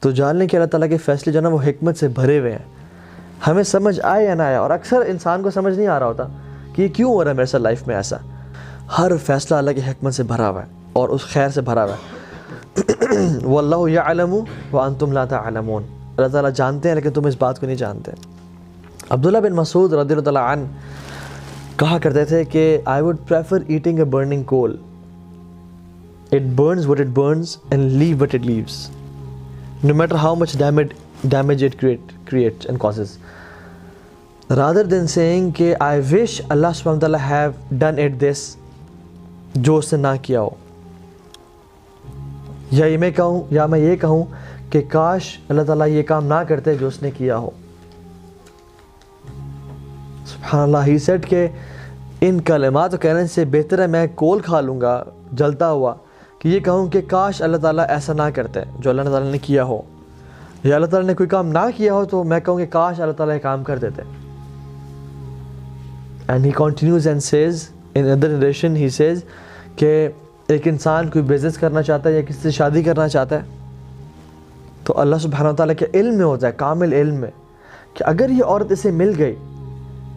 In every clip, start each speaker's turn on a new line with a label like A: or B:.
A: تو جاننے کہ اللہ تعالیٰ کے فیصلے جو ہے نا وہ حکمت سے بھرے ہوئے ہیں، ہمیں سمجھ آئے یا نہ آئے. اور اکثر انسان کو سمجھ نہیں آ رہا ہوتا کہ یہ کیوں ہو رہا ہے میرے ساتھ لائف میں ایسا. ہر فیصلہ اللہ کی حکمت سے بھرا ہوا ہے اور اس خیر سے بھرا ہوا ہے. واللہ یعلم وانتم لا تعلمون. اللہ تعالیٰ جانتے ہیں لیکن تم اس بات کو نہیں جانتے. عبداللہ بن مسعود رضی اللہ تعالیٰ عنہ کہا کرتے تھے کہ I would prefer eating a burning coal. It burns what it burns and leave what it leaves, no matter how much damage it creates and causes, rather than saying کہ I wish Allah subhanahu wa ta'ala have done it this, جو اس نے نہ کیا ہو. یا میں یہ کہوں کہ کاش اللہ تعالیٰ یہ کام نہ کرتے جو اس نے کیا ہو. سبحان اللہ. He said کہ ان کلمات کہنے سے بہتر ہے میں کول کھا لوں گا جلتا ہوا کہ یہ کہوں کہ کاش اللہ تعالیٰ ایسا نہ کرتے جو اللہ تعالیٰ نے کیا ہو، یا اللہ تعالیٰ نے کوئی کام نہ کیا ہو تو میں کہوں کہ کاش اللہ تعالیٰ یہ کام کر دیتے. And he continues and says in another narration, he says کہ ایک انسان کوئی بزنس کرنا چاہتا ہے یا کسی سے شادی کرنا چاہتا ہے تو اللہ سبحانہ و تعالیٰ کے علم میں ہوتا ہے، کامل علم میں، کہ اگر یہ عورت اسے مل گئی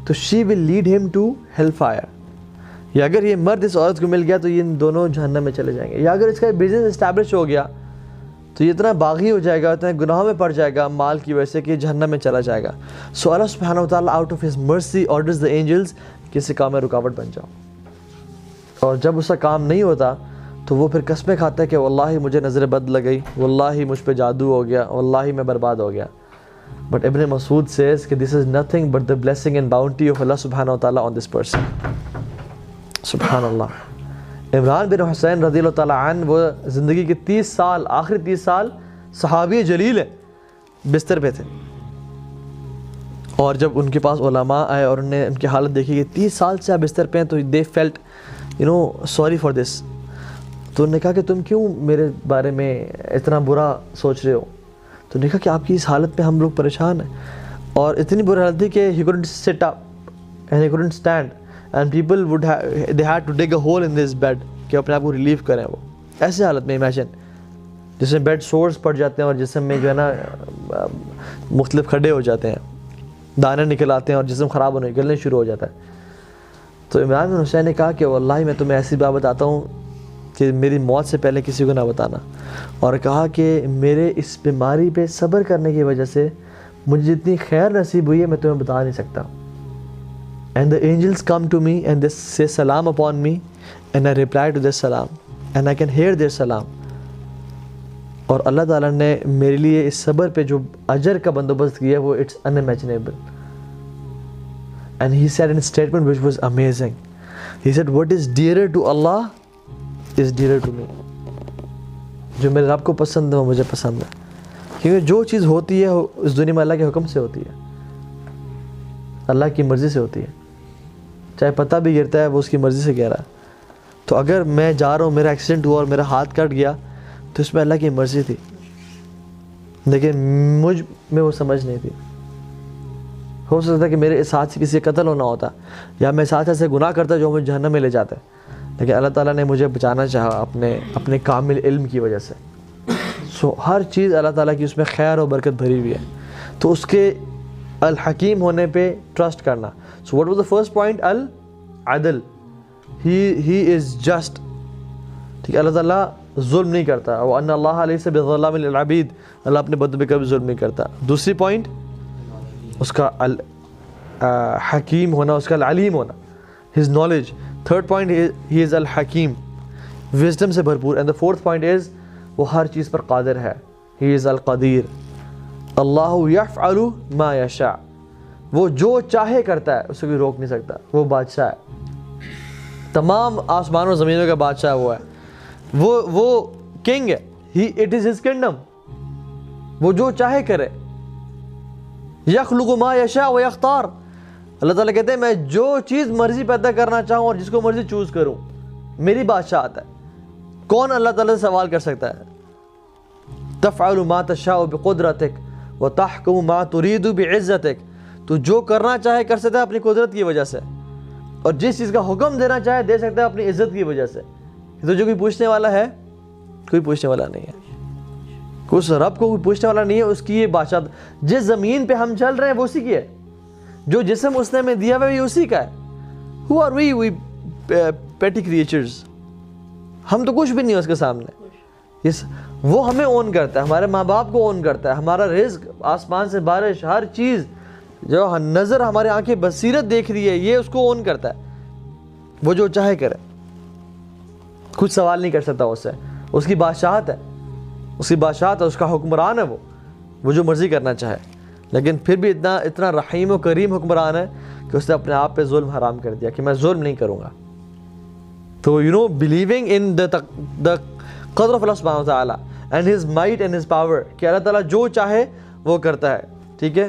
A: تو she will lead him to hellfire، یا اگر یہ مرد اس عورت کو مل گیا تو یہ ان دونوں جہنم میں چلے جائیں گے. یا اگر اس کا بزنس اسٹیبلش ہو گیا تو یہ اتنا باغی ہو جائے گا، اتنا گناہوں میں پڑ جائے گا مال کی وجہ سے کہ جہنم میں چلا جائے گا. سو اللہ سبحانہ و تعالیٰ out of his mercy orders the angels کہ اس کام میں رکاوٹ بن جاؤ. اور جب اس کا کام نہیں ہوتا تو وہ پھر قسمیں کھاتا ہے کہ واللہ مجھے نظر بد لگ گئی، واللہ مجھ پہ جادو ہو گیا، واللہ میں برباد ہو گیا. But Ibn Masud says کہ this is nothing but the blessing and bounty of Allah subhanahu wa ta'ala on this person. سبحان اللہ. عمران بن حسین رضی اللہ تعالیٰ عنہ وہ زندگی کے 30 سال، آخری 30 سال صحابی جلیل ہے، بستر پہ تھے. اور جب ان کے پاس علماء آئے اور انہوں نے ان کی حالت دیکھی کہ 30 سال سے آپ بستر پہ ہیں تو they felt sorry for this. تو انہوں نے کہا کہ تم کیوں میرے بارے میں اتنا برا سوچ رہے ہو؟ تو نے کہا کہ آپ کی اس حالت پہ ہم لوگ پریشان ہیں. اور اتنی بری حالت تھی کہ he couldn't sit up and he couldn't stand and people they had to dig a hole in this bed کہ اپنے آپ کو ریلیف کریں. وہ ایسے حالت میں امیجن جس میں بیڈ سورس پڑ جاتے ہیں اور جسم میں جو ہے نا مختلف کھڈے ہو جاتے ہیں، دانے نکل آتے ہیں اور جسم خراب ہونے نکلنے شروع ہو جاتا ہے. تو عمران بن حسین نے کہا کہ واللہ میں تمہیں ایسی بات بتاتا ہوں کہ میری موت سے پہلے کسی کو نہ بتانا. اور کہا کہ میرے اس بیماری پہ صبر کرنے کی وجہ سے مجھے جتنی خیر نصیب ہوئی ہے میں تمہیں بتا نہیں سکتا. And the angels come to me and they say salam upon me and I reply to their salam and I can hear their salam. اور اللہ تعالیٰ نے میرے لیے اس صبر پہ جو اجر کا بندوبست کیا وہ it's unimaginable. And he said in a statement which was amazing. He said what is dearer to Allah is dearer to me. جو میرے رب کو پسند ہے وہ مجھے پسند ہے، کیونکہ جو چیز ہوتی ہے اس دنیا میں اللہ کے حکم سے ہوتی ہے، اللہ کی مرضی سے ہوتی ہے. چاہے پتہ بھی گرتا ہے وہ اس کی مرضی سے گر رہا ہے. تو اگر میں جا رہا ہوں، میرا ایکسیڈنٹ ہوا اور میرا ہاتھ کٹ گیا تو اس میں اللہ کی مرضی تھی، لیکن مجھ میں وہ سمجھ نہیں تھی. ہو سکتا ہے کہ میرے اس ہاتھ سے کسی کا قتل ہونا ہوتا یا میں اس ہاتھ سے گناہ کرتا جو مجھے جہنم میں لے جاتا ہے، لیکن اللہ تعالیٰ نے مجھے بچانا چاہا اپنے کامل علم کی وجہ سے. سو ہر چیز اللہ تعالیٰ کی اس میں خیر و برکت بھری ہوئی ہے. تو اس کے الحکیم ہونے پہ ٹرسٹ کرنا. So what was the first point? العدل. He is just. ٹھیک ہے، اللہ تعالیٰ ظلم نہیں کرتا. وَأَنَّ اللَّهَ لَيْسَ بِظَلَّامٍ لِلْعَبِيدِ. اللہ اپنے بندوں پہ کبھی ظلم نہیں کرتا. دوسری پوائنٹ اس کا حکیم ہونا، اس کا العلیم ہونا، his knowledge. Third point he is الحکیم، وزڈم سے بھرپور. And the fourth point is وہ ہر چیز پر قادر ہے. he is القدیر. اللہ یفعل ما یشاء. وہ جو چاہے کرتا ہے، اسے کوئی روک نہیں سکتا. وہ بادشاہ ہے، تمام آسمان و زمینوں کا بادشاہ وہ ہے. وہ کنگ ہے. it is his kingdom. وہ جو چاہے کرے. یخلق ما یشاء و یختار. اللہ تعالیٰ کہتے ہیں میں جو چیز مرضی پیدا کرنا چاہوں اور جس کو مرضی چوز کروں، میری بادشاہت ہے. کون اللہ تعالیٰ سے سوال کر سکتا ہے؟ تفعل ما تشاء بقدرتک وتحکم ما ترید بعزتک. تو جو کرنا چاہے کر سکتا ہے اپنی قدرت کی وجہ سے، اور جس چیز کا حکم دینا چاہے دے سکتا ہے اپنی عزت کی وجہ سے. تو جو کوئی پوچھنے والا ہے؟ کوئی پوچھنے والا نہیں ہے. اس رب کو کوئی پوچھنے والا نہیں ہے، اس کی یہ بادشاہ. جس زمین پہ ہم چل رہے ہیں وہ اسی کی ہے، جو جسم اس نے ہمیں دیا ہوا ہے یہ اسی کا ہے. Who are we petty creatures؟ ہم تو کچھ بھی نہیں ہے اس کے سامنے. وہ ہمیں اون کرتا ہے، ہمارے ماں باپ کو اون کرتا ہے، ہمارا رزق، آسمان سے بارش، ہر چیز جو نظر ہمارے آنکھیں بصیرت دیکھ رہی ہے یہ اس کو اون کرتا ہے. وہ جو چاہے کرے، کچھ سوال نہیں کر سکتا اس سے. اس کی بادشاہت ہے، اس کی بادشاہت ہے، اس کا حکمران ہے، وہ جو مرضی کرنا چاہے. لیکن پھر بھی اتنا رحیم و کریم حکمران ہے کہ اس نے اپنے آپ پہ ظلم حرام کر دیا کہ میں ظلم نہیں کروں گا. تو believing in the قدر of اللہ سبحانہ وتعالی and his might and his power کہ اللہ تعالیٰ جو چاہے وہ کرتا ہے. ٹھیک ہے.